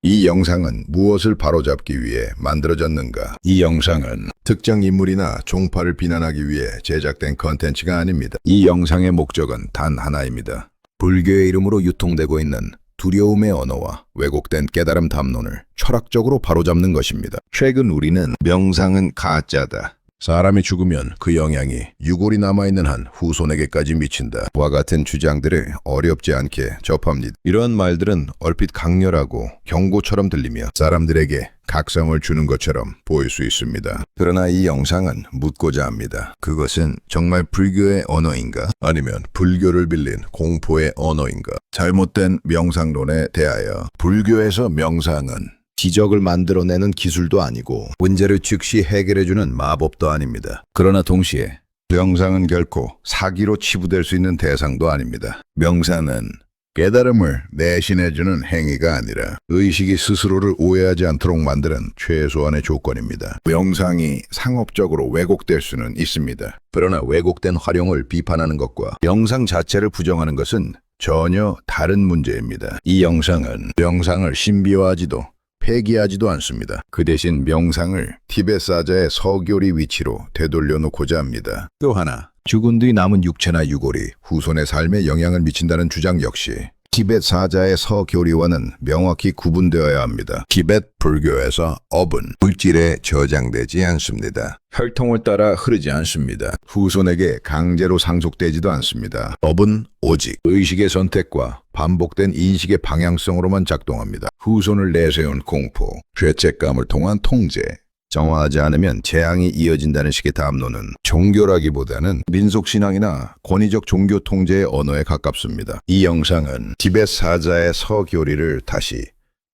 이 영상은 무엇을 바로잡기 위해 만들어졌는가? 이 영상은 특정 인물이나 종파를 비난하기 위해 제작된 컨텐츠가 아닙니다. 이 영상의 목적은 단 하나입니다. 불교의 이름으로 유통되고 있는 두려움의 언어와 왜곡된 깨달음 담론을 철학적으로 바로잡는 것입니다. 최근 우리는 명상은 가짜다, 사람이 죽으면 그 영향이 유골이 남아있는 한 후손에게까지 미친다 와 같은 주장들을 어렵지 않게 접합니다. 이러한 말들은 얼핏 강렬하고 경고처럼 들리며 사람들에게 각성을 주는 것처럼 보일 수 있습니다. 그러나 이 영상은 묻고자 합니다. 그것은 정말 불교의 언어인가? 아니면 불교를 빌린 공포의 언어인가? 잘못된 명상론에 대하여 불교에서 명상은 기적을 만들어내는 기술도 아니고 문제를 즉시 해결해주는 마법도 아닙니다. 그러나 동시에 명상은 결코 사기로 치부될 수 있는 대상도 아닙니다. 명상은 깨달음을 내신해주는 행위가 아니라 의식이 스스로를 오해하지 않도록 만드는 최소한의 조건입니다. 명상이 상업적으로 왜곡될 수는 있습니다. 그러나 왜곡된 활용을 비판하는 것과 명상 자체를 부정하는 것은 전혀 다른 문제입니다. 이 영상은 명상을 신비화하지도 폐기하지도 않습니다. 그 대신 명상을 티베트 사자의 서교리 위치로 되돌려 놓고자 합니다. 또 하나, 죽은 뒤 남은 육체나 유골이 후손의 삶에 영향을 미친다는 주장 역시 티베트 사자의 서교리와는 명확히 구분되어야 합니다. 티베트 불교에서 업은 물질에 저장되지 않습니다. 혈통을 따라 흐르지 않습니다. 후손에게 강제로 상속되지도 않습니다. 업은 오직 의식의 선택과 반복된 인식의 방향성으로만 작동합니다. 후손을 내세운 공포, 죄책감을 통한 통제, 정화하지 않으면 재앙이 이어진다는 식의 담론은 종교라기보다는 민속신앙이나 권위적 종교 통제의 언어에 가깝습니다. 이 영상은 티베트 사자의 서교리를 다시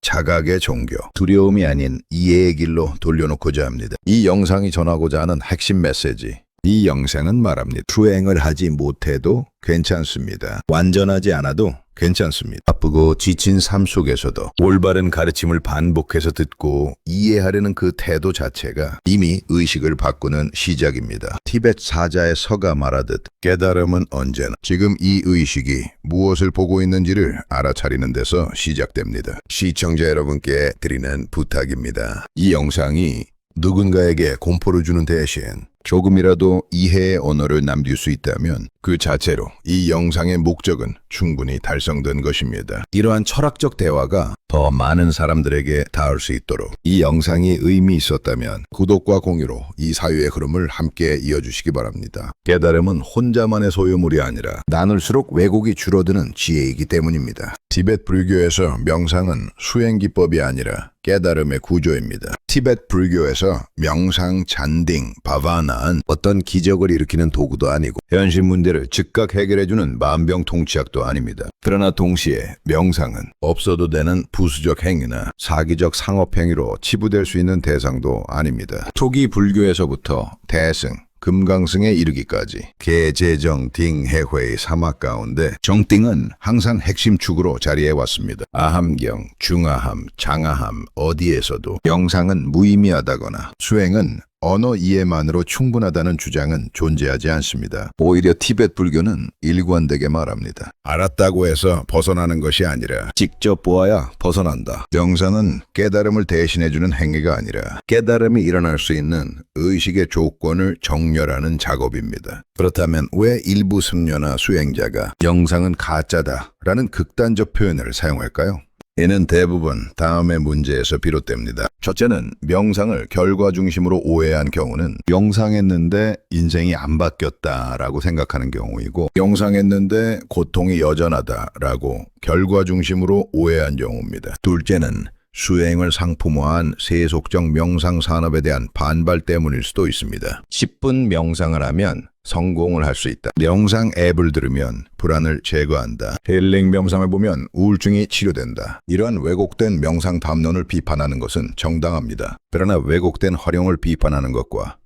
자각의 종교, 두려움이 아닌 이해의 길로 돌려놓고자 합니다. 이 영상이 전하고자 하는 핵심 메시지, 이 영상은 말합니다. 수행을 하지 못해도 괜찮습니다. 완전하지 않아도 괜찮습니다. 바쁘고 지친 삶 속에서도 올바른 가르침을 반복해서 듣고 이해하려는 그 태도 자체가 이미 의식을 바꾸는 시작입니다. 티베트 사자의 서가 말하듯 깨달음은 언제나 지금 이 의식이 무엇을 보고 있는지를 알아차리는 데서 시작됩니다. 시청자 여러분께 드리는 부탁입니다. 이 영상이 누군가에게 공포를 주는 대신 조금이라도 이해의 언어를 남길 수 있다면 그 자체로 이 영상의 목적은 충분히 달성된 것입니다. 이러한 철학적 대화가 더 많은 사람들에게 닿을 수 있도록 이 영상이 의미 있었다면 구독과 공유로 이 사유의 흐름을 함께 이어주시기 바랍니다. 깨달음은 혼자만의 소유물이 아니라 나눌수록 왜곡이 줄어드는 지혜이기 때문입니다. 티베트 불교에서 명상은 수행 기법이 아니라 깨달음의 구조입니다. 티베트 불교에서 명상, 잔딩, 바바나는 어떤 기적을 일으키는 도구도 아니고 현실 문제를 즉각 해결해주는 만병통치약도 아닙니다. 그러나 동시에 명상은 없어도 되는 부수적 행위나 사기적 상업 행위로 치부될 수 있는 대상도 아닙니다. 초기 불교에서부터 대승, 금강승에 이르기까지 개재정, 딩, 해회, 사막 가운데 정띵은 항상 핵심 축으로 자리해왔습니다. 아함경, 중아함, 장아함 어디에서도 명상은 무의미하다거나 수행은 언어 이해만으로 충분하다는 주장은 존재하지 않습니다. 오히려 티베트 불교는 일관되게 말합니다. 알았다고 해서 벗어나는 것이 아니라 직접 보아야 벗어난다. 명상은 깨달음을 대신해주는 행위가 아니라 깨달음이 일어날 수 있는 의식의 조건을 정렬하는 작업입니다. 그렇다면 왜 일부 승려나 수행자가 명상은 가짜다라는 극단적 표현을 사용할까요? 이는 대부분 다음의 문제에서 비롯됩니다. 첫째는 명상을 결과 중심으로 오해한 경우는 명상했는데 인생이 안 바뀌었다라고 생각하는 경우이고 명상했는데 고통이 여전하다라고 결과 중심으로 오해한 경우입니다. 둘째는 수행을 상품화한 세속적 명상 산업에 대한 반발 때문일 수도 있습니다. 10분 명상을 하면 성공을 할 수 있다. 명상 앱을 들으면 불안을 제거한다. 힐링 명상을 보면 우울증이 치료된다. 이러한 왜곡된 명상 담론을 비판하는 것은 정당합니다. 그러나 왜곡된 활용을 비판하는 것과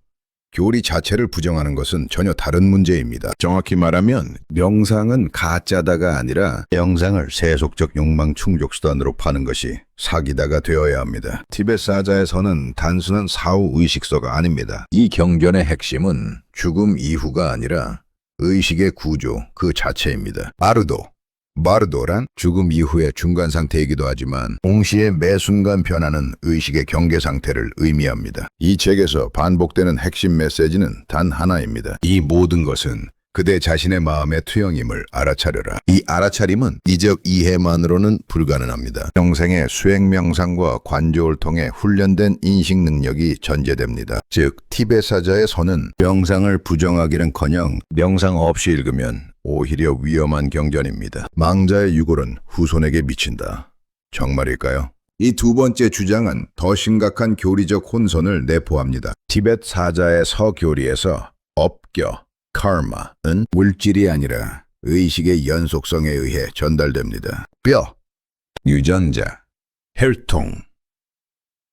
교리 자체를 부정하는 것은 전혀 다른 문제입니다. 정확히 말하면 명상은 가짜다가 아니라 명상을 세속적 욕망 충족 수단으로 파는 것이 사기다가 되어야 합니다. 티베트 사자에서는 단순한 사후 의식서가 아닙니다. 이 경전의 핵심은 죽음 이후가 아니라 의식의 구조 그 자체입니다. 아르도, 바르도란 죽음 이후의 중간 상태이기도 하지만 동시에 매 순간 변하는 의식의 경계 상태를 의미합니다. 이 책에서 반복되는 핵심 메시지는 단 하나입니다. 이 모든 것은 그대 자신의 마음의 투영임을 알아차려라. 이 알아차림은 이적 이해만으로는 불가능합니다. 평생의 수행 명상과 관조를 통해 훈련된 인식 능력이 전제됩니다. 즉, 티베트 사자의 선은 명상을 부정하기는커녕 명상 없이 읽으면 오히려 위험한 경전입니다. 망자의 유골은 후손에게 미친다. 정말일까요? 이 두 번째 주장은 더 심각한 교리적 혼선을 내포합니다. 티베트 사자의 서교리에서 업교, karma는 물질이 아니라 의식의 연속성에 의해 전달됩니다. 뼈, 유전자, 혈통.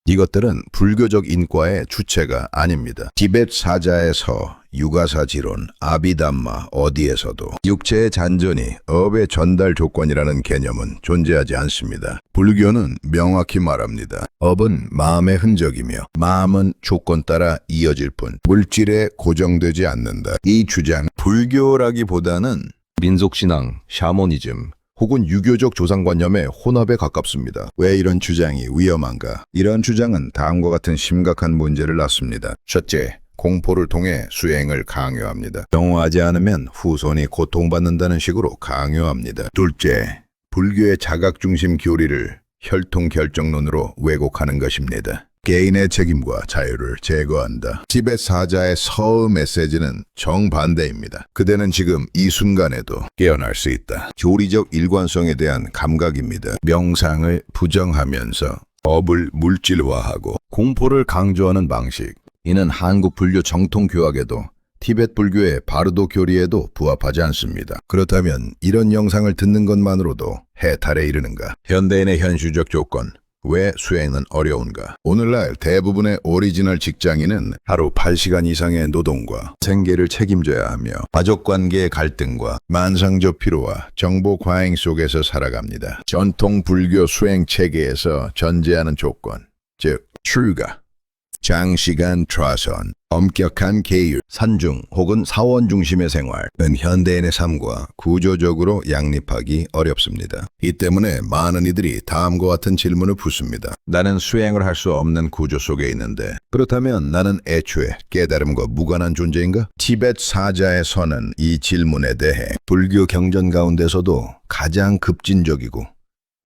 이것들은 불교적 인과의 주체가 아닙니다. 티베트 사자의 서, 유가사 지론, 아비담마 어디에서도 육체의 잔존이 업의 전달 조건이라는 개념은 존재하지 않습니다. 불교는 명확히 말합니다. 업은 마음의 흔적이며 마음은 조건 따라 이어질 뿐 물질에 고정되지 않는다. 이 주장, 불교라기보다는 민속신앙, 샤머니즘, 혹은 유교적 조상관념의 혼합에 가깝습니다. 왜 이런 주장이 위험한가? 이런 주장은 다음과 같은 심각한 문제를 낳습니다. 첫째, 공포를 통해 수행을 강요합니다. 정화하지 않으면 후손이 고통받는다는 식으로 강요합니다. 둘째, 불교의 자각중심 교리를 혈통결정론으로 왜곡하는 것입니다. 개인의 책임과 자유를 제거한다. 티베트 사자의 서의 메시지는 정반대입니다. 그대는 지금 이 순간에도 깨어날 수 있다. 교리적 일관성에 대한 감각입니다. 명상을 부정하면서 업을 물질화하고 공포를 강조하는 방식. 이는 한국 불교 정통 교학에도 티베트 불교의 바르도 교리에도 부합하지 않습니다. 그렇다면 이런 영상을 듣는 것만으로도 해탈에 이르는가? 현대인의 현실적 조건. 왜 수행은 어려운가? 오늘날 대부분의 오리지널 직장인은 하루 8시간 이상의 노동과 생계를 책임져야 하며 가족관계의 갈등과 만상적 피로와 정보 과잉 속에서 살아갑니다. 전통 불교 수행 체계에서 전제하는 조건, 즉 출가, 장시간 tra선, 엄격한 계율, 산중 혹은 사원 중심의 생활은 현대인의 삶과 구조적으로 양립하기 어렵습니다. 이 때문에 많은 이들이 다음과 같은 질문을 묻습니다. 나는 수행을 할 수 없는 구조 속에 있는데 그렇다면 나는 애초에 깨달음과 무관한 존재인가? 티베트 사자의 서는 이 질문에 대해 불교 경전 가운데서도 가장 급진적이고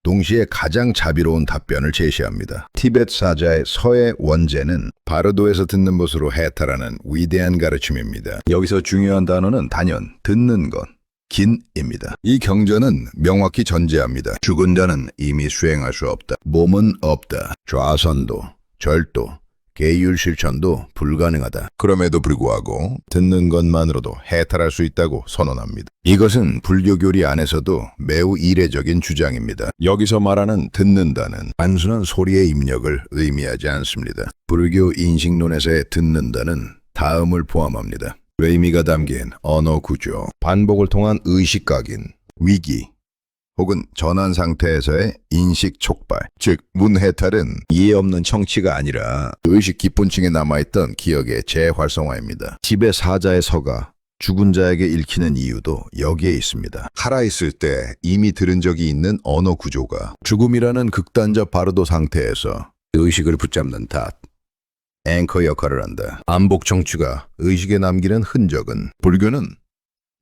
동시에 가장 자비로운 답변을 제시합니다. 티베트 사자의 서의 원제는 바르도에서 듣는 것으로 해탈하는 위대한 가르침입니다. 여기서 중요한 단어는 단연 듣는 것, 긴입니다. 이 경전은 명확히 전제합니다. 죽은 자는 이미 수행할 수 없다. 몸은 없다. 좌선도, 절도, 계율 실천도 불가능하다. 그럼에도 불구하고 듣는 것만으로도 해탈할 수 있다고 선언합니다. 이것은 불교 교리 안에서도 매우 이례적인 주장입니다. 여기서 말하는 듣는다는 단순한 소리의 입력을 의미하지 않습니다. 불교 인식론에서의 듣는다는 다음을 포함합니다. 의미가 담긴 언어 구조, 반복을 통한 의식 각인, 위기, 혹은 전환 상태에서의 인식 촉발, 즉 문해탈은 이해 없는 청취가 아니라 의식 기본층에 남아있던 기억의 재활성화입니다. 티베트 사자의 서가 죽은 자에게 읽히는 이유도 여기에 있습니다. 살아있을 때 이미 들은 적이 있는 언어 구조가 죽음이라는 극단적 바르도 상태에서 의식을 붙잡는 탓, 앵커 역할을 한다. 반복 청취가 의식에 남기는 흔적은 불교는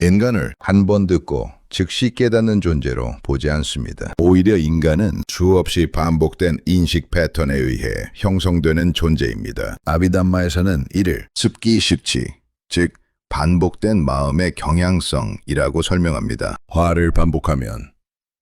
인간을 한 번 듣고 즉시 깨닫는 존재로 보지 않습니다. 오히려 인간은 수없이 반복된 인식 패턴에 의해 형성되는 존재입니다. 아비담마에서는 이를 습기식치, 즉 반복된 마음의 경향성이라고 설명합니다. 화를 반복하면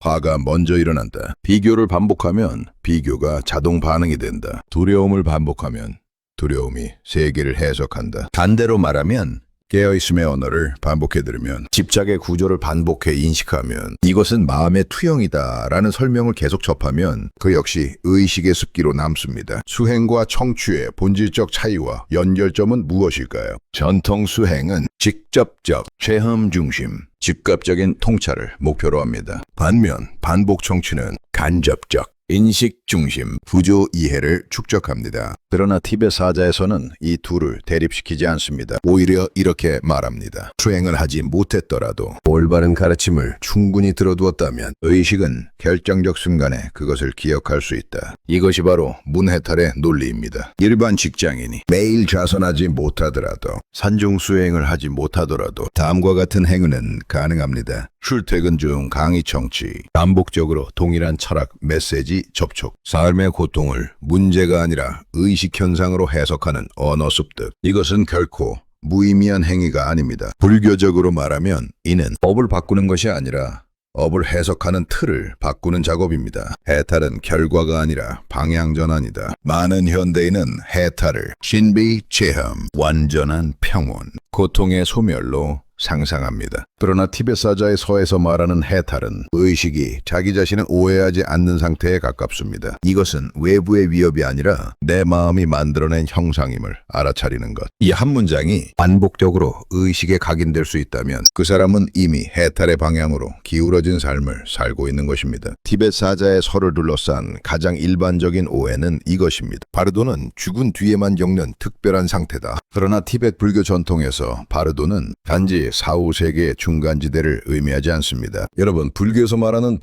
화가 먼저 일어난다. 비교를 반복하면 비교가 자동 반응이 된다. 두려움을 반복하면 두려움이 세계를 해석한다. 반대로 말하면 깨어있음의 언어를 반복해 들으면 집착의 구조를 반복해 인식하면 이것은 마음의 투영이다 라는 설명을 계속 접하면 그 역시 의식의 습기로 남습니다. 수행과 청취의 본질적 차이와 연결점은 무엇일까요? 전통 수행은 직접적, 체험 중심, 즉각적인 통찰을 목표로 합니다. 반면 반복 청취는 간접적, 인식 중심, 부조 이해를 축적합니다. 그러나 티베 사자에서는 이 둘을 대립시키지 않습니다. 오히려 이렇게 말합니다. 수행을 하지 못했더라도 올바른 가르침을 충분히 들어두었다면 의식은 결정적 순간에 그것을 기억할 수 있다. 이것이 바로 문해탈의 논리입니다. 일반 직장인이 매일 좌선하지 못하더라도 산중 수행을 하지 못하더라도 다음과 같은 행위는 가능합니다. 출퇴근 중 강의 청취, 반복적으로 동일한 철학 메시지 접촉, 삶의 고통을 문제가 아니라 의식 현상으로 해석하는 언어 습득. 이것은 결코 무의미한 행위가 아닙니다. 불교적으로 말하면 이는 법을 바꾸는 것이 아니라 업을 해석하는 틀을 바꾸는 작업입니다. 해탈은 결과가 아니라 방향 전환이다. 많은 현대인은 해탈을 신비 체험, 완전한 평온, 고통의 소멸로 상상합니다. 그러나 티베트 사자의 서에서 말하는 해탈은 의식이 자기 자신을 오해하지 않는 상태에 가깝습니다. 이것은 외부의 위협이 아니라 내 마음이 만들어낸 형상임을 알아차리는 것. 이 한 문장이 반복적으로 의식에 각인될 수 있다면 그 사람은 이미 해탈의 방향으로 기울어진 삶을 살고 있는 것입니다. 티베트 사자의 서를 둘러싼 가장 일반적인 오해는 이것입니다. 바르도는 죽은 뒤에만 겪는 특별한 상태다. 그러나 티베트 불교 전통에서 바르도는 단지 4, 5세계의 중간지대를 의미하지 않습니다. 여러분, 불교에서 말하는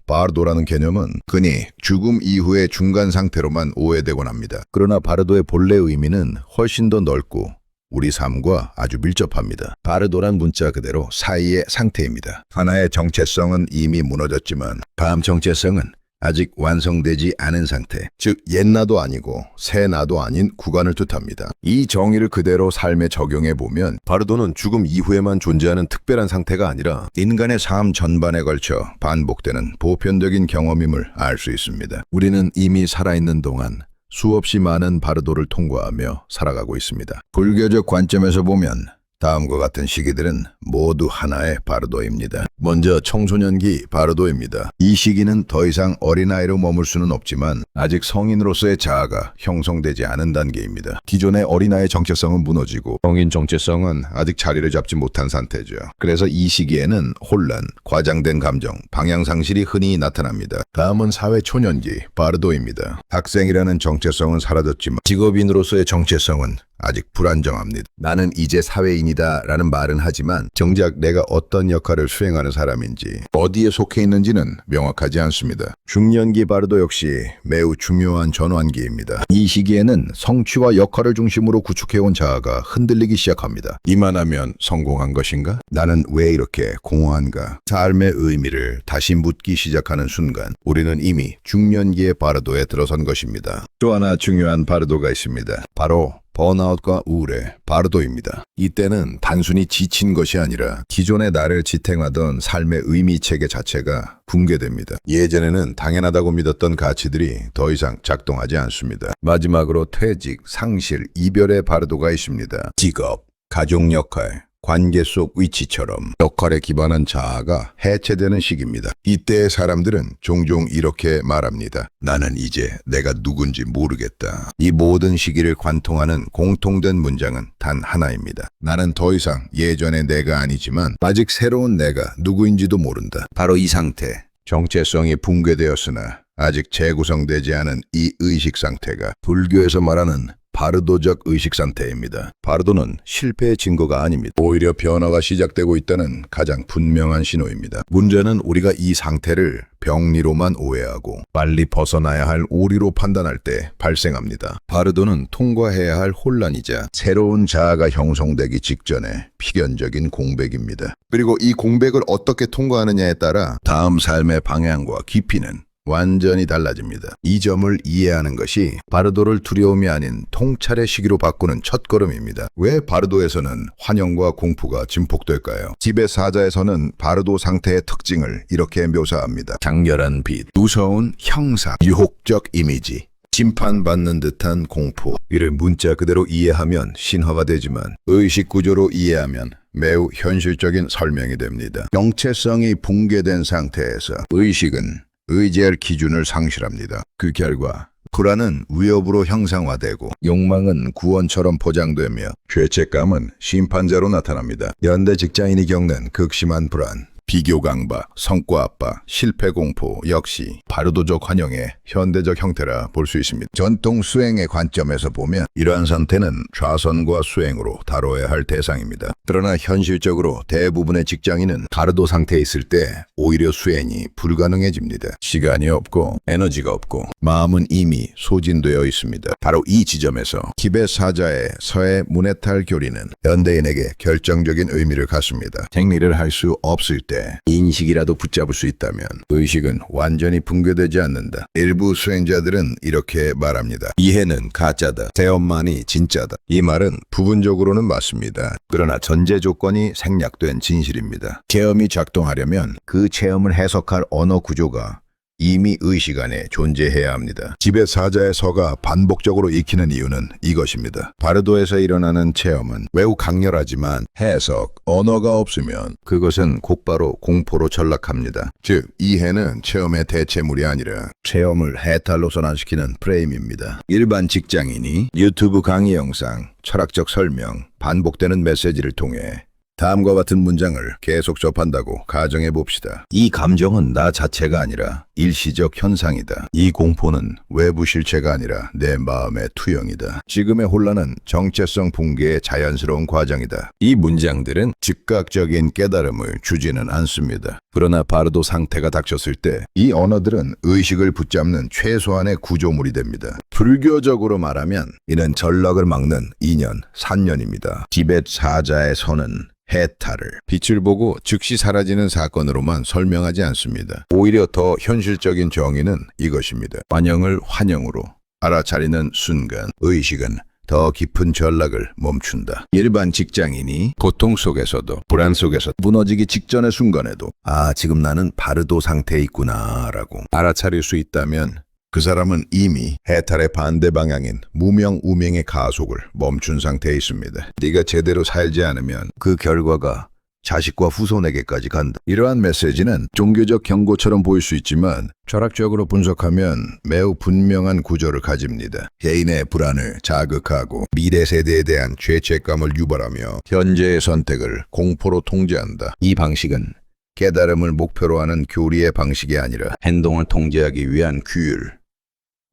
바르도라는 개념은 흔히 죽음 이후의 중간 상태로만 오해되곤 합니다. 그러나 바르도의 본래 의미는 훨씬 더 넓고 우리 삶과 아주 밀접합니다. 바르도란 문자 그대로 사이의 상태입니다. 하나의 정체성은 이미 무너졌지만 다음 정체성은 아직 완성되지 않은 상태, 즉 옛나도 아니고 새나도 아닌 구간을 뜻합니다. 이 정의를 그대로 삶에 적용해 보면 바르도는 죽음 이후에만 존재하는 특별한 상태가 아니라 인간의 삶 전반에 걸쳐 반복되는 보편적인 경험임을 알 수 있습니다. 우리는 이미 살아있는 동안 수없이 많은 바르도를 통과하며 살아가고 있습니다. 불교적 관점에서 보면 다음과 같은 시기들은 모두 하나의 바르도입니다. 먼저 청소년기 바르도입니다. 이 시기는 더 이상 어린아이로 머물 수는 없지만 아직 성인으로서의 자아가 형성되지 않은 단계입니다. 기존의 어린아이의 정체성은 무너지고 성인 정체성은 아직 자리를 잡지 못한 상태죠. 그래서 이 시기에는 혼란, 과장된 감정, 방향상실이 흔히 나타납니다. 다음은 사회초년기 바르도입니다. 학생이라는 정체성은 사라졌지만 직업인으로서의 정체성은 아직 불안정합니다. 나는 이제 사회인이다 라는 말은 하지만 정작 내가 어떤 역할을 수행하는 사람인지 어디에 속해 있는지는 명확하지 않습니다. 중년기 바르도 역시 매우 중요한 전환기입니다. 이 시기에는 성취와 역할을 중심으로 구축해온 자아가 흔들리기 시작합니다. 이만하면 성공한 것인가? 나는 왜 이렇게 공허한가? 삶의 의미를 다시 묻기 시작하는 순간 우리는 이미 중년기의 바르도에 들어선 것입니다. 또 하나 중요한 바르도가 있습니다. 바로 번아웃과 우울의 바르도입니다. 이때는 단순히 지친 것이 아니라 기존의 나를 지탱하던 삶의 의미 체계 자체가 붕괴됩니다. 예전에는 당연하다고 믿었던 가치들이 더 이상 작동하지 않습니다. 마지막으로 퇴직, 상실, 이별의 바르도가 있습니다. 직업, 가족 역할, 관계 속 위치처럼 역할에 기반한 자아가 해체되는 시기입니다. 이때의 사람들은 종종 이렇게 말합니다. 나는 이제 내가 누군지 모르겠다. 이 모든 시기를 관통하는 공통된 문장은 단 하나입니다. 나는 더 이상 예전의 내가 아니지만 아직 새로운 내가 누구인지도 모른다. 바로 이 상태, 정체성이 붕괴되었으나 아직 재구성되지 않은 이 의식 상태가 불교에서 말하는 바르도적 의식 상태입니다. 바르도는 실패의 증거가 아닙니다. 오히려 변화가 시작되고 있다는 가장 분명한 신호입니다. 문제는 우리가 이 상태를 병리로만 오해하고 빨리 벗어나야 할 오리로 판단할 때 발생합니다. 바르도는 통과해야 할 혼란이자 새로운 자아가 형성되기 직전의 필연적인 공백입니다. 그리고 이 공백을 어떻게 통과하느냐에 따라 다음 삶의 방향과 깊이는 완전히 달라집니다. 이 점을 이해하는 것이 바르도를 두려움이 아닌 통찰의 시기로 바꾸는 첫걸음입니다. 왜 바르도에서는 환영과 공포가 증폭될까요? 티베트 사자에서는 바르도 상태의 특징을 이렇게 묘사합니다. 장렬한 빛, 무서운 형상, 유혹적 이미지, 심판받는 듯한 공포. 이를 문자 그대로 이해하면 신화가 되지만 의식 구조로 이해하면 매우 현실적인 설명이 됩니다. 정체성이 붕괴된 상태에서 의식은 의지할 기준을 상실합니다. 그 결과 불안은 위협으로 형상화되고 욕망은 구원처럼 포장되며 죄책감은 심판자로 나타납니다. 연대 직장인이 겪는 극심한 불안, 비교 강박, 성과 압박, 실패 공포 역시 바르도적 환영의 현대적 형태라 볼 수 있습니다. 전통 수행의 관점에서 보면 이러한 상태는 좌선과 수행으로 다뤄야 할 대상입니다. 그러나 현실적으로 대부분의 직장인은 바르도 상태에 있을 때 오히려 수행이 불가능해집니다. 시간이 없고 에너지가 없고 마음은 이미 소진되어 있습니다. 바로 이 지점에서 티베트 사자의 서해 문해탈 교리는 현대인에게 결정적인 의미를 갖습니다. 정리를 할 수 없을 때 인식이라도 붙잡을 수 있다면 의식은 완전히 붕괴되지 않는다. 일부 수행자들은 이렇게 말합니다. 이해는 가짜다. 체험만이 진짜다. 이 말은 부분적으로는 맞습니다. 그러나 전제 조건이 생략된 진실입니다. 체험이 작동하려면 그 체험을 해석할 언어 구조가 이미 의식 안에 존재해야 합니다. 티베트 사자의 서가 반복적으로 익히는 이유는 이것입니다. 바르도에서 일어나는 체험은 매우 강렬하지만 해석, 언어가 없으면 그것은 곧바로 공포로 전락합니다. 즉, 이해는 체험의 대체물이 아니라 체험을 해탈로 전환시키는 프레임입니다. 일반 직장인이 유튜브 강의 영상, 철학적 설명, 반복되는 메시지를 통해 다음과 같은 문장을 계속 접한다고 가정해 봅시다. 이 감정은 나 자체가 아니라 일시적 현상이다. 이 공포는 외부 실체가 아니라 내 마음의 투영이다. 지금의 혼란은 정체성 붕괴의 자연스러운 과정이다. 이 문장들은 즉각적인 깨달음을 주지는 않습니다. 그러나 바르도 상태가 닥쳤을 때 이 언어들은 의식을 붙잡는 최소한의 구조물이 됩니다. 불교적으로 말하면 이는 전락을 막는 인연, 산년입니다. 티베트 사자의 선은 해탈을 빛을 보고 즉시 사라지는 사건으로만 설명하지 않습니다. 오히려 더 현실적인 정의는 이것입니다. 환영을 환영으로 알아차리는 순간 의식은 더 깊은 전락을 멈춘다. 일반 직장인이 고통 속에서도 불안 속에서 무너지기 직전의 순간에도 지금 나는 바르도 상태에 있구나 라고 알아차릴 수 있다면 그 사람은 이미 해탈의 반대 방향인 무명우명의 가속을 멈춘 상태에 있습니다. 네가 제대로 살지 않으면 그 결과가 자식과 후손에게까지 간다. 이러한 메시지는 종교적 경고처럼 보일 수 있지만 철학적으로 분석하면 매우 분명한 구조를 가집니다. 개인의 불안을 자극하고 미래 세대에 대한 죄책감을 유발하며 현재의 선택을 공포로 통제한다. 이 방식은 깨달음을 목표로 하는 교리의 방식이 아니라 행동을 통제하기 위한 규율,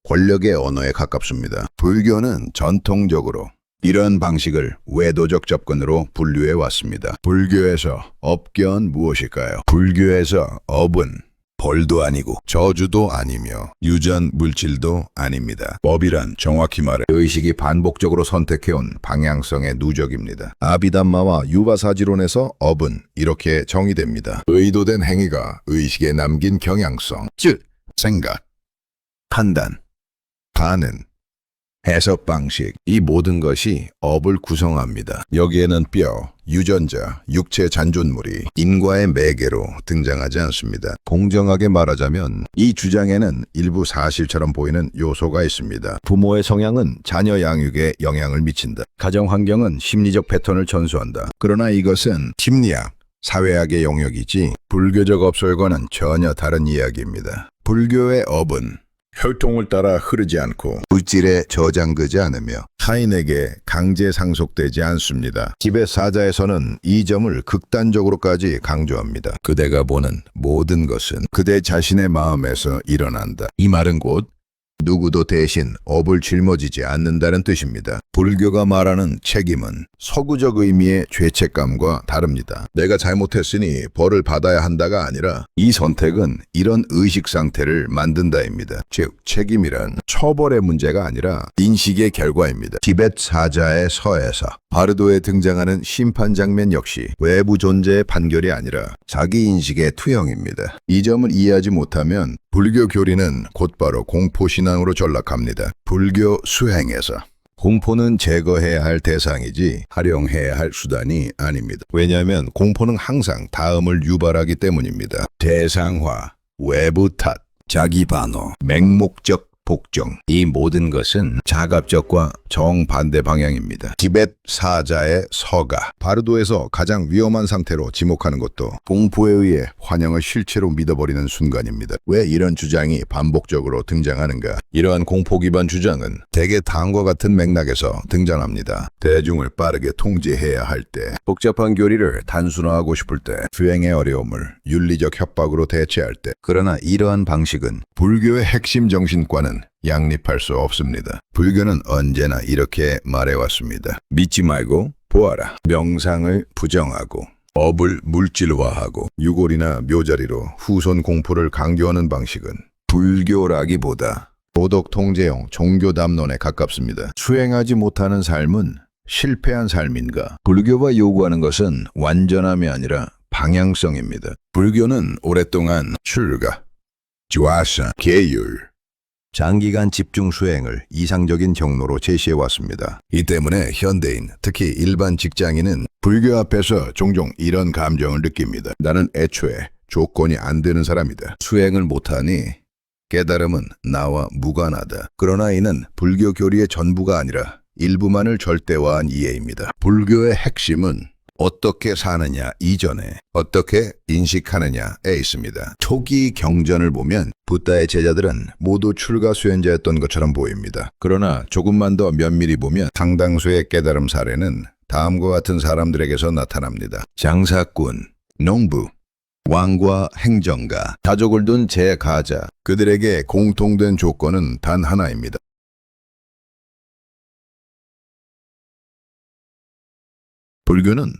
권력의 언어에 가깝습니다. 불교는 전통적으로 이런 방식을 외도적 접근으로 분류해 왔습니다. 불교에서 업견 무엇일까요? 불교에서 업은 벌도 아니고 저주도 아니며 유전 물질도 아닙니다. 법이란 정확히 말해 의식이 반복적으로 선택해온 방향성의 누적입니다. 아비담마와 유바사지론에서 업은 이렇게 정의됩니다. 의도된 행위가 의식에 남긴 경향성, 즉 생각, 판단, 반응, 해석 방식, 이 모든 것이 업을 구성합니다. 여기에는 뼈, 유전자, 육체 잔존물이 인과의 매개로 등장하지 않습니다. 공정하게 말하자면 이 주장에는 일부 사실처럼 보이는 요소가 있습니다. 부모의 성향은 자녀 양육에 영향을 미친다. 가정 환경은 심리적 패턴을 전수한다. 그러나 이것은 심리학, 사회학의 영역이지 불교적 업설과는 전혀 다른 이야기입니다. 불교의 업은 혈통을 따라 흐르지 않고 물질에 저장되지 않으며 타인에게 강제 상속되지 않습니다. 티베트 사자에서는 이 점을 극단적으로까지 강조합니다. 그대가 보는 모든 것은 그대 자신의 마음에서 일어난다. 이 말은 곧 누구도 대신 업을 짊어지지 않는다는 뜻입니다. 불교가 말하는 책임은 서구적 의미의 죄책감과 다릅니다. 내가 잘못했으니 벌을 받아야 한다가 아니라 이 선택은 이런 의식 상태를 만든다입니다. 즉, 책임이란 처벌의 문제가 아니라 인식의 결과입니다. 티베트 사자의 서에서 바르도에 등장하는 심판 장면 역시 외부 존재의 판결이 아니라 자기 인식의 투영입니다. 이 점을 이해하지 못하면 불교 교리는 곧바로 공포신앙으로 전락합니다. 불교 수행에서 공포는 제거해야 할 대상이지 활용해야 할 수단이 아닙니다. 왜냐하면 공포는 항상 다음을 유발하기 때문입니다. 대상화, 외부 탓, 자기 반어, 맹목적 복종. 이 모든 것은 자갑적과 정반대 방향입니다. 티벳 사자의 서가. 바르도에서 가장 위험한 상태로 지목하는 것도 공포에 의해 환영을 실체로 믿어버리는 순간입니다. 왜 이런 주장이 반복적으로 등장하는가? 이러한 공포 기반 주장은 대개 다음과 같은 맥락에서 등장합니다. 대중을 빠르게 통제해야 할 때, 복잡한 교리를 단순화하고 싶을 때, 수행의 어려움을 윤리적 협박으로 대체할 때. 그러나 이러한 방식은 불교의 핵심 정신과는 양립할 수 없습니다. 불교는 언제나 이렇게 말해왔습니다. 믿지 말고 보아라. 명상을 부정하고 업을 물질화하고 유골이나 묘자리로 후손 공포를 강조하는 방식은 불교라기보다 도덕 통제형 종교 담론에 가깝습니다. 수행하지 못하는 삶은 실패한 삶인가? 불교가 요구하는 것은 완전함이 아니라 방향성입니다. 불교는 오랫동안 출가, 좌사, 계율, 장기간 집중 수행을 이상적인 경로로 제시해왔습니다. 이 때문에 현대인, 특히 일반 직장인은 불교 앞에서 종종 이런 감정을 느낍니다. 나는 애초에 조건이 안 되는 사람이다. 수행을 못하니 깨달음은 나와 무관하다. 그러나 이는 불교 교리의 전부가 아니라 일부만을 절대화한 이해입니다. 불교의 핵심은 어떻게 사느냐 이전에 어떻게 인식하느냐에 있습니다. 초기 경전을 보면 부다의 제자들은 모두 출가 수행자였던 것처럼 보입니다. 그러나 조금만 더 면밀히 보면 상당수의 깨달음 사례는 다음과 같은 사람들에게서 나타납니다. 장사꾼, 농부, 왕과 행정가, 가족을 둔 제가자. 그들에게 공통된 조건은 단 하나입니다. 불교는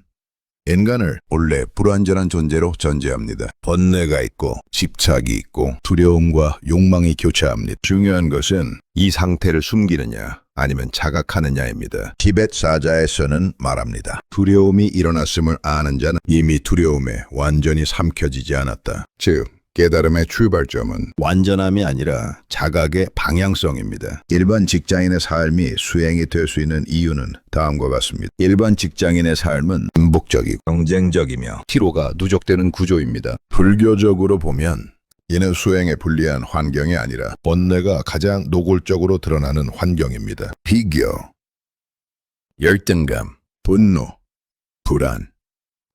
인간을 원래 불완전한 존재로 전제합니다. 번뇌가 있고 집착이 있고 두려움과 욕망이 교차합니다. 중요한 것은 이 상태를 숨기느냐 아니면 자각하느냐입니다. 티벳 사자에서는 말합니다. 두려움이 일어났음을 아는 자는 이미 두려움에 완전히 삼켜지지 않았다. 즉 깨달음의 출발점은 완전함이 아니라 자각의 방향성입니다. 일반 직장인의 삶이 수행이 될 수 있는 이유는 다음과 같습니다. 일반 직장인의 삶은 반복적이고 경쟁적이며 피로가 누적되는 구조입니다. 불교적으로 보면 이는 수행에 불리한 환경이 아니라 번뇌가 가장 노골적으로 드러나는 환경입니다. 비교, 열등감, 분노, 불안,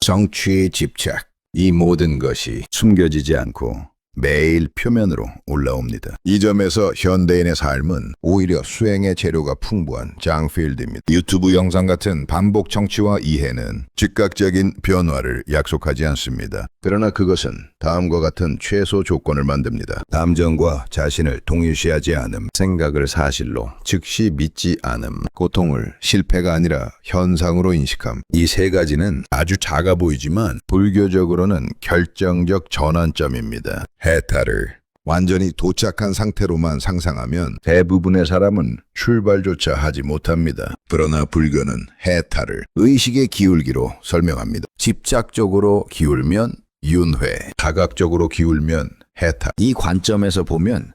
성취의 집착, 이 모든 것이 숨겨지지 않고 매일 표면으로 올라옵니다. 이 점에서 현대인의 삶은 오히려 수행의 재료가 풍부한 장필드입니다. 유튜브 영상 같은 반복 청취와 이해는 즉각적인 변화를 약속하지 않습니다. 그러나 그것은 다음과 같은 최소 조건을 만듭니다. 감정과 자신을 동일시하지 않음, 생각을 사실로 즉시 믿지 않음, 고통을 실패가 아니라 현상으로 인식함. 이 세 가지는 아주 작아 보이지만 불교적으로는 결정적 전환점입니다. 해탈을 완전히 도착한 상태로만 상상하면 대부분의 사람은 출발조차 하지 못합니다. 그러나 불교는 해탈을 의식의 기울기로 설명합니다. 집착적으로 기울면 윤회, 다각적으로 기울면 해탈. 이 관점에서 보면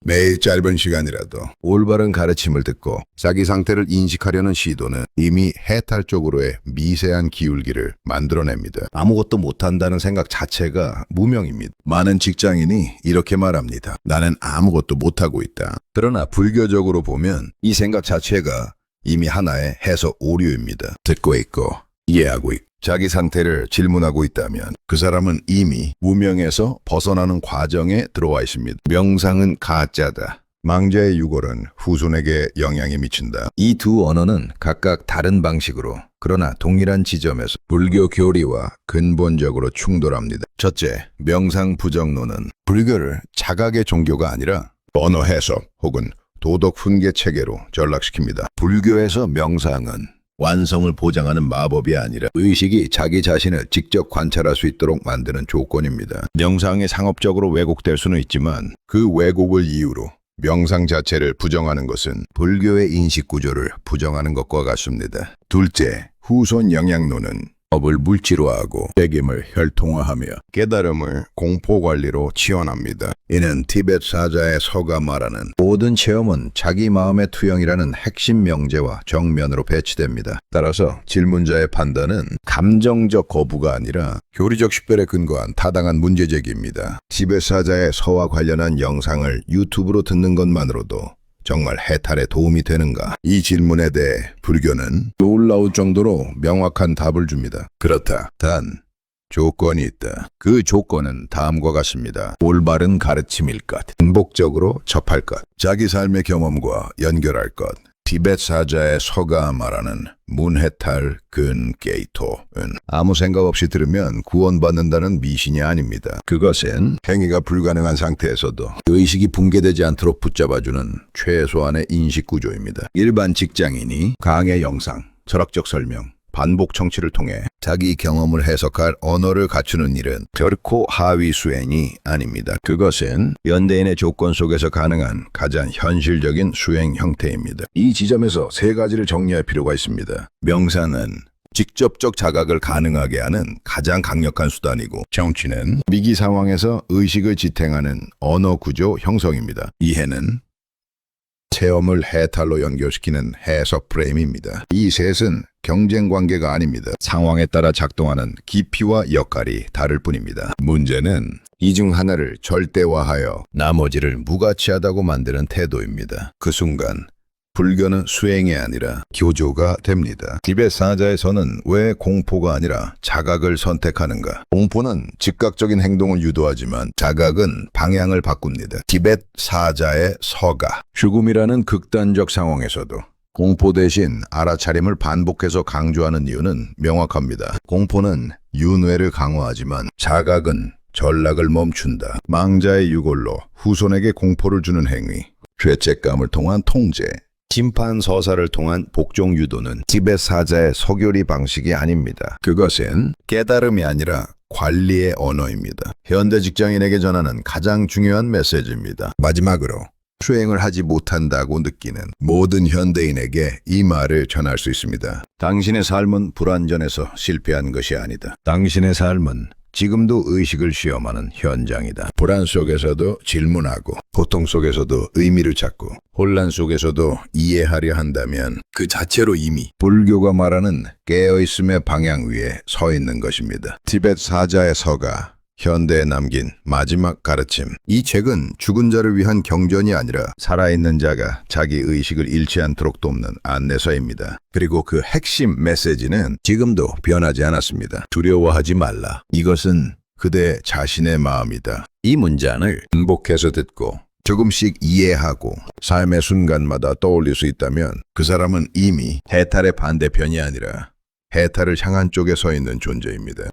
매일 짧은 시간이라도 올바른 가르침을 듣고 자기 상태를 인식하려는 시도는 이미 해탈 쪽으로의 미세한 기울기를 만들어냅니다. 아무것도 못한다는 생각 자체가 무명입니다. 많은 직장인이 이렇게 말합니다. 나는 아무것도 못하고 있다. 그러나 불교적으로 보면 이 생각 자체가 이미 하나의 해석 오류입니다. 듣고 있고 이해하고 있고 자기 상태를 질문하고 있다면 그 사람은 이미 무명에서 벗어나는 과정에 들어와 있습니다. 명상은 가짜다. 망자의 유골은 후손에게 영향이 미친다. 이 두 언어는 각각 다른 방식으로 그러나 동일한 지점에서 불교 교리와 근본적으로 충돌합니다. 첫째, 명상 부정론은 불교를 자각의 종교가 아니라 언어 해석 혹은 도덕 훈계 체계로 전락시킵니다. 불교에서 명상은 완성을 보장하는 마법이 아니라 의식이 자기 자신을 직접 관찰할 수 있도록 만드는 조건입니다. 명상이 상업적으로 왜곡될 수는 있지만 그 왜곡을 이유로 명상 자체를 부정하는 것은 불교의 인식 구조를 부정하는 것과 같습니다. 둘째, 후손 영향론은 업을 물질화하고 책임을 혈통화하며 깨달음을 공포관리로 지원합니다. 이는 티벳 사자의 서가 말하는 모든 체험은 자기 마음의 투영이라는 핵심 명제와 정면으로 배치됩니다. 따라서 질문자의 판단은 감정적 거부가 아니라 교리적 식별에 근거한 타당한 문제제기입니다. 티벳 사자의 서와 관련한 영상을 유튜브로 듣는 것만으로도 정말 해탈에 도움이 되는가? 이 질문에 대해 불교는 놀라울 정도로 명확한 답을 줍니다. 그렇다. 단, 조건이 있다. 그 조건은 다음과 같습니다. 올바른 가르침일 것, 반복적으로 접할 것, 자기 삶의 경험과 연결할 것. 티벳 사자의 서가 말하는 문해탈 근게이토는 아무 생각 없이 들으면 구원받는다는 미신이 아닙니다. 그것은 행위가 불가능한 상태에서도 의식이 붕괴되지 않도록 붙잡아주는 최소한의 인식구조입니다. 일반 직장인이 강의 영상, 철학적 설명, 반복 청취를 통해 자기 경험을 해석할 언어를 갖추는 일은 결코 하위 수행이 아닙니다. 그것은 현대인의 조건 속에서 가능한 가장 현실적인 수행 형태입니다. 이 지점에서 세 가지를 정리할 필요가 있습니다. 명상은 직접적 자각을 가능하게 하는 가장 강력한 수단이고, 정치는 위기 상황에서 의식을 지탱하는 언어 구조 형성입니다. 이해는 체험을 해탈로 연결시키는 해석 프레임입니다. 이 셋은 경쟁 관계가 아닙니다. 상황에 따라 작동하는 깊이와 역할이 다를 뿐입니다. 문제는 이 중 하나를 절대화하여 나머지를 무가치하다고 만드는 태도입니다. 그 순간 불교는 수행이 아니라 교조가 됩니다. 티벳 사자에서는 왜 공포가 아니라 자각을 선택하는가? 공포는 즉각적인 행동을 유도하지만 자각은 방향을 바꿉니다. 티벳 사자의 서가, 죽음이라는 극단적 상황에서도 공포 대신 알아차림을 반복해서 강조하는 이유는 명확합니다. 공포는 윤회를 강화하지만 자각은 전락을 멈춘다. 망자의 유골로 후손에게 공포를 주는 행위, 죄책감을 통한 통제, 심판 서사를 통한 복종 유도는 티벳 사자의 서교리 방식이 아닙니다. 그것은 깨달음이 아니라 관리의 언어입니다. 현대 직장인에게 전하는 가장 중요한 메시지입니다. 마지막으로 수행을 하지 못한다고 느끼는 모든 현대인에게 이 말을 전할 수 있습니다. 당신의 삶은 불완전해서 실패한 것이 아니다. 당신의 삶은 지금도 의식을 시험하는 현장이다. 불안 속에서도 질문하고, 고통 속에서도 의미를 찾고, 혼란 속에서도 이해하려 한다면 그 자체로 이미 불교가 말하는 깨어있음의 방향 위에 서 있는 것입니다. 티벳 사자의 서가 현대에 남긴 마지막 가르침. 이 책은 죽은 자를 위한 경전이 아니라 살아있는 자가 자기 의식을 잃지 않도록 돕는 안내서입니다. 그리고 그 핵심 메시지는 지금도 변하지 않았습니다. 두려워하지 말라. 이것은 그대 자신의 마음이다. 이 문장을 반복해서 듣고 조금씩 이해하고 삶의 순간마다 떠올릴 수 있다면 그 사람은 이미 해탈의 반대편이 아니라 해탈을 향한 쪽에 서 있는 존재입니다.